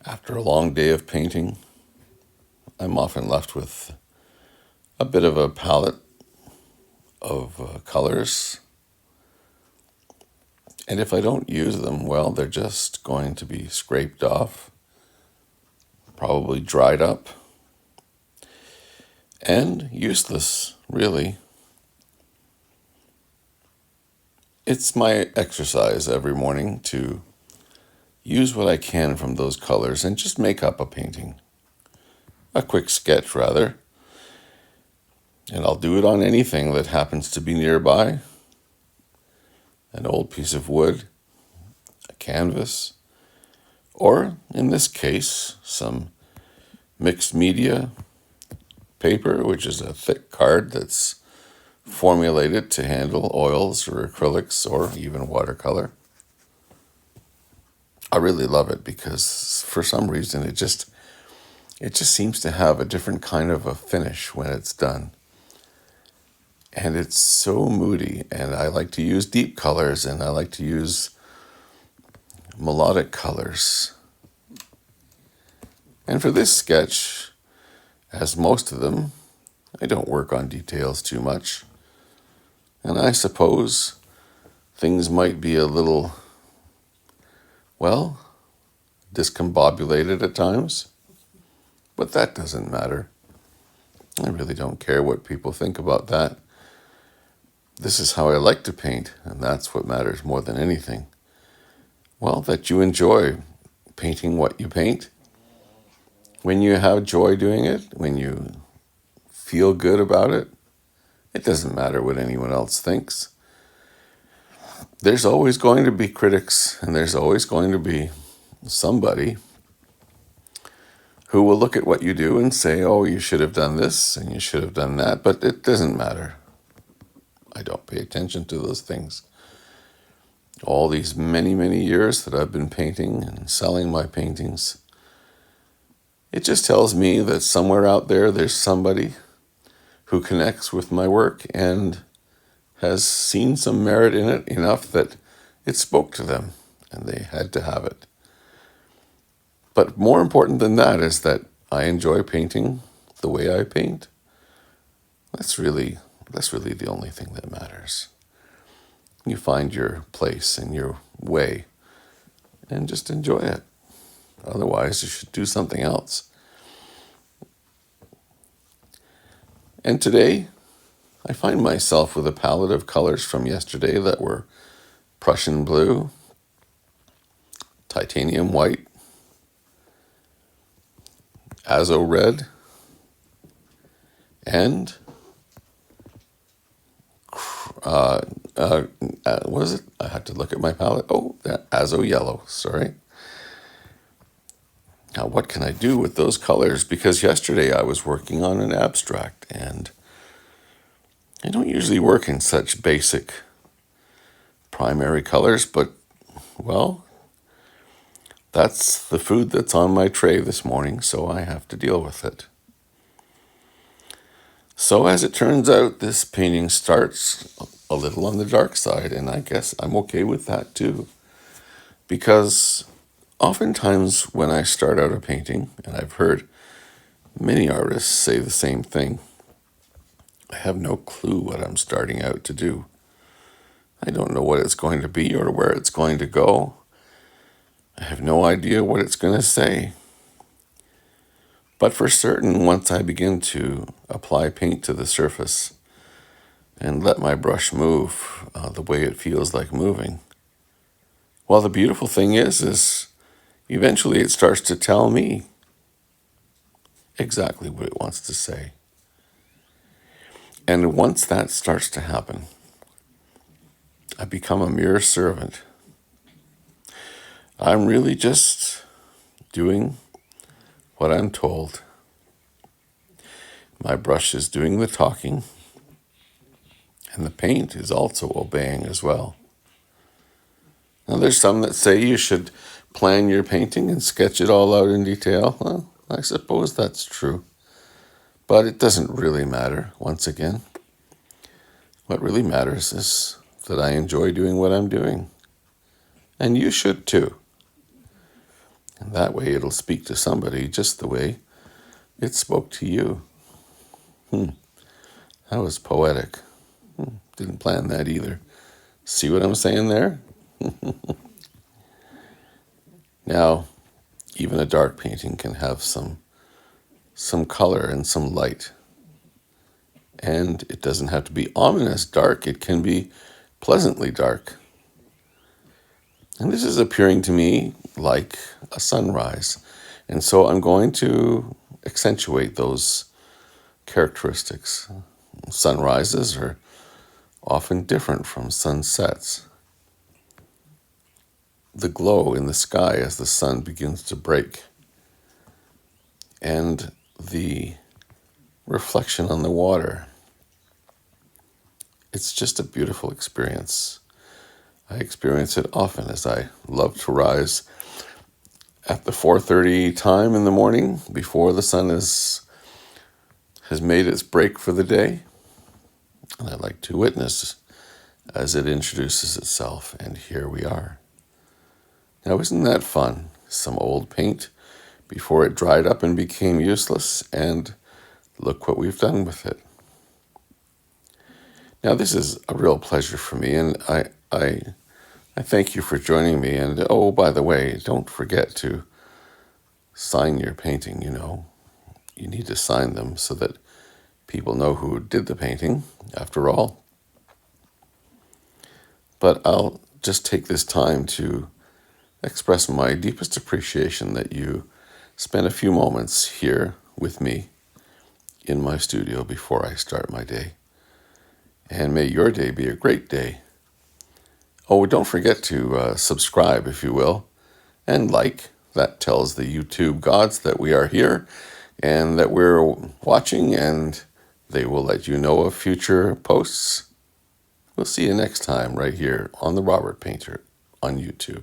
After a long day of painting, I'm often left with a bit of a palette of colors. And if I don't use them, well, they're just going to be scraped off, probably dried up, and useless, really. It's my exercise every morning to use what I can from those colors and just make up a painting. A quick sketch, rather. And I'll do it on anything that happens to be nearby. An old piece of wood, a canvas, or in this case, some mixed media paper, which is a thick card that's formulated to handle oils or acrylics or even watercolor. I really love it because for some reason it just seems to have a different kind of a finish when it's done. And it's so moody, and I like to use deep colors, and I like to use melodic colors. And for this sketch, as most of them, I don't work on details too much. And I suppose things might be a little, well, discombobulated at times, but that doesn't matter. I really don't care what people think about that. This is how I like to paint, and that's what matters more than anything. Well, that you enjoy painting what you paint. When you have joy doing it, when you feel good about it, it doesn't matter what anyone else thinks. There's always going to be critics, and there's always going to be somebody who will look at what you do and say, oh, you should have done this and you should have done that, but it doesn't matter. I don't pay attention to those things. All these many, many years that I've been painting and selling my paintings, it just tells me that somewhere out there, there's somebody who connects with my work and has seen some merit in it enough that it spoke to them and they had to have it. But more important than that is that I enjoy painting the way I paint. That's really the only thing that matters. You find your place and your way and just enjoy it. Otherwise, you should do something else. And today, I find myself with a palette of colors from yesterday that were Prussian blue, titanium white, azo red, and what is it? I had to look at my palette. Oh, azo yellow, sorry. Now, what can I do with those colors? Because yesterday I was working on an abstract, and I don't usually work in such basic primary colors, but, well, that's the food that's on my tray this morning, so I have to deal with it. So as it turns out, this painting starts a little on the dark side, and I guess I'm okay with that too. Because oftentimes when I start out a painting, and I've heard many artists say the same thing, I have no clue what I'm starting out to do. I don't know what it's going to be or where it's going to go. I have no idea what it's going to say. But for certain, once I begin to apply paint to the surface and let my brush move the way it feels like moving, well, the beautiful thing is eventually it starts to tell me exactly what it wants to say. And once that starts to happen, I become a mere servant. I'm really just doing what I'm told. My brush is doing the talking, and the paint is also obeying as well. Now, there's some that say you should plan your painting and sketch it all out in detail. Well, I suppose that's true. But it doesn't really matter, once again. What really matters is that I enjoy doing what I'm doing. And you should too. And that way it'll speak to somebody just the way it spoke to you. That was poetic. Didn't plan that either. See what I'm saying there? Now, even a dark painting can have some color and some light. And it doesn't have to be ominous dark. It can be pleasantly dark. And this is appearing to me like a sunrise. And so I'm going to accentuate those characteristics. Sunrises are often different from sunsets. The glow in the sky as the sun begins to break, and the reflection on the water. It's just a beautiful experience. I experience it often as I love to rise at the 4:30 time in the morning before the sun has made its break for the day. And I like to witness as it introduces itself, and here we are. Now, isn't that fun? Some old paint before it dried up and became useless, and look what we've done with it. Now, this is a real pleasure for me, and I thank you for joining me. And oh, by the way, don't forget to sign your painting. You need to sign them so that people know who did the painting, after all. But I'll just take this time to express my deepest appreciation that you spend a few moments here with me in my studio before I start my day. And may your day be a great day. Oh, don't forget to subscribe, if you will, and like. That tells the YouTube gods that we are here and that we're watching, and they will let you know of future posts. We'll see you next time right here on The Robert Painter on YouTube.